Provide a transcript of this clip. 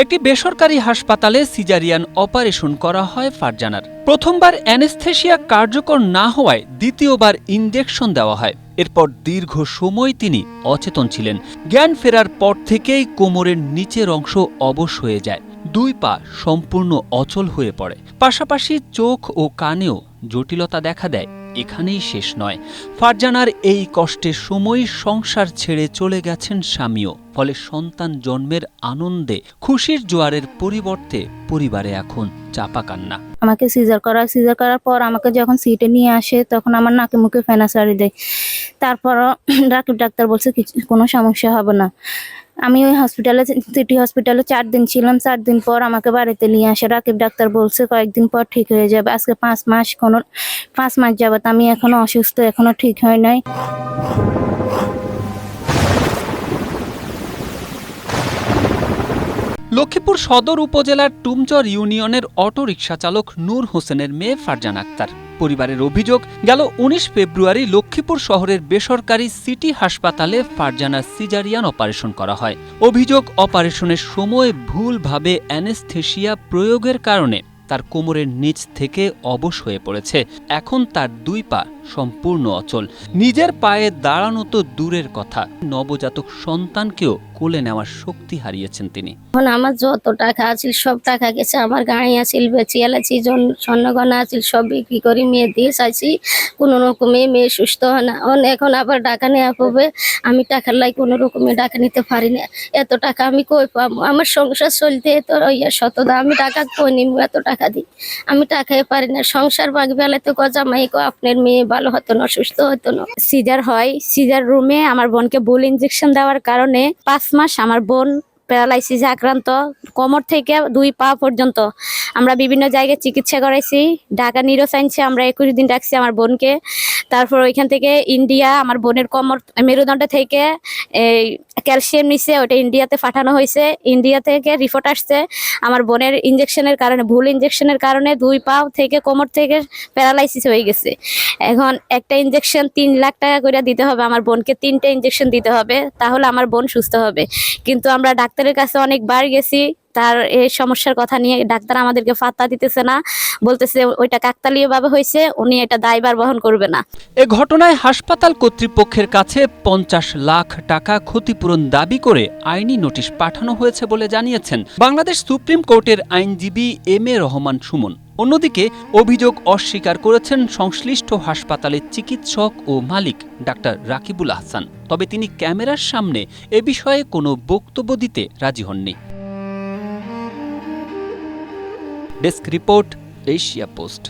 একটি বেসরকারি হাসপাতালে সিজারিয়ান অপারেশন করা হয় ফারজানার। প্রথমবার অ্যানেস্থেশিয়া কার্যকর না হওয়ায় দ্বিতীয়বার ইনজেকশন দেওয়া হয়। এরপর দীর্ঘ সময় তিনি অচেতন ছিলেন। জ্ঞান ফেরার পর থেকেই কোমরের নিচের অংশ অবশ হয়ে যায়, দুই পা সম্পূর্ণ অচল হয়ে পড়ে, পাশাপাশি চোখ ও কানেও জটিলতা দেখা দেয়। এখানেই শেষ নয়, ফারজানার এই কষ্টের সময় সংসার ছেড়ে চলে গেছেন স্বামীও। ফলে সন্তান জন্মের আনন্দে খুশির জোয়ারের পরিবর্তে পরিবারে এখন চাপা কান্না। আমাকে সিজার করার পর আমাকে যখন সিটে নিয়ে আসে তখন আমার নাকে মুখে ফেনা সারি দেয়। তারপরও রাকিব ডাক্তার বলছে কোনো সমস্যা হবে না। আমি ওই হসপিটালে, সিটি হসপিটালে 4 দিন ছিলাম। 4 দিন পর আমাকে বাড়িতে নিয়ে আসে। রাকিব ডাক্তার বলছে কয়েকদিন পর ঠিক হয়ে যাবে। আজকে 5 মাস যাবত আমি এখনো অসুস্থ, এখনো ঠিক হয় নাই। লক্ষ্মীপুর সদর উপজেলার টুমচর ইউনিয়নের অটোরিকশা চালক নূর হোসেনের মেয়ে ফারজানা আক্তার। পরিবারের অভিযোগ, গেল 19 ফেব্রুয়ারি লক্ষ্মীপুর শহরের বেসরকারি সিটি হাসপাতালে ফারজানার সিজারিয়ান অপারেশন করা হয়। অভিযোগ, অপারেশনের সময় ভুলভাবে অ্যানেস্থেশিয়া প্রয়োগের কারণে তার কোমরের নিচ থেকে অবশ হয়ে পড়েছে। এখন তার দুই পা সম্পূর্ণ অচল। নিজের পায়ে দাঁড়ানো তো দূরের কথা, নবজাতক সন্তানকেও কোলে নেওয়ার শক্তি হারিয়েছেন তিনি। এখন আমার যত টাকা আছিল সব টাকা গেছে। আমার গাড়ি আছিল, বেঁচে এলাছি, স্বর্ণগয়না আছিল, সব বিক্রি করে মেয়ে দিয়ে চাইছি। কোনো রকমে মেয়ে সুস্থ হয় না। এখন আবার টাকা নেওয়া হবে। আমি টাকার লাই কোনো রকমে টাকা নিতে পারি না। এত টাকা আমি কই পাবো? আমার সংসার চলতে তো শতদা, আমি টাকা কই নিব? এত টাকা দিই আমি টাকাই পারি না। সংসার বাকি বেলায় তো জামাই কো আপনার মেয়ে ভালো হতো না, সুস্থ হতো না। সিজার হয়, সিজার রুমে আমার বোনকে ভুল ইনজেকশন দেওয়ার কারণে 5 মাস আমার বোন প্যারালাইসিসে আক্রান্ত। কোমর থেকে 2 পা পর্যন্ত আমরা বিভিন্ন জায়গায় চিকিৎসা করাইছি। ঢাকা নিউরোসায়েন্সে আমরা 21 দিন রাখছি আমার বোনকে। তারপর ওইখান থেকে ইন্ডিয়া, আমার বোনের কোমর মেরুদণ্ড থেকে এই ক্যালসিয়াম নিচে, ওটা ইন্ডিয়াতে পাঠানো হয়েছে। ইন্ডিয়া থেকে রিপোর্ট আসছে আমার বোনের ইনজেকশনের কারণে, ভুল ইনজেকশনের কারণে 2 পা থেকে কোমর থেকে প্যারালাইসিস হয়ে গেছে। এখন একটা ইনজেকশন 3 লাখ টাকা করে দিতে হবে। আমার বোনকে 3টা ইনজেকশন দিতে হবে, তাহলে আমার বোন সুস্থ হবে। কিন্তু আমরা ডাক্তারের কাছে অনেকবার গেছি, তার এই সমস্যার কথা নিয়ে ডাক্তার আমাদেরকে পাত্তা দিতেছে না, বলতেছে ওইটা কাকতালীয় ভাবে হয়েছে, উনি এটা দায়ভার বহন করবে না। এ ঘটনায় হাসপাতাল কর্তৃপক্ষের কাছে 50 লাখ টাকা ক্ষতিপূরণ দাবি করে আইনি নোটিশ পাঠানো হয়েছে বলে জানিয়েছেন বাংলাদেশ সুপ্রিম কোর্টের আইনজীবী এম.এ. রহমান সুমন। অন্যদিকে অভিযোগ অস্বীকার করেছেন সংশ্লিষ্ট হাসপাতালের চিকিৎসক ও মালিক ডাক্তার রাকিবুল আহসান। তবে তিনি ক্যামেরার সামনে এ বিষয়ে কোনো বক্তব্য দিতে রাজি হননি। Desk report, Asia post.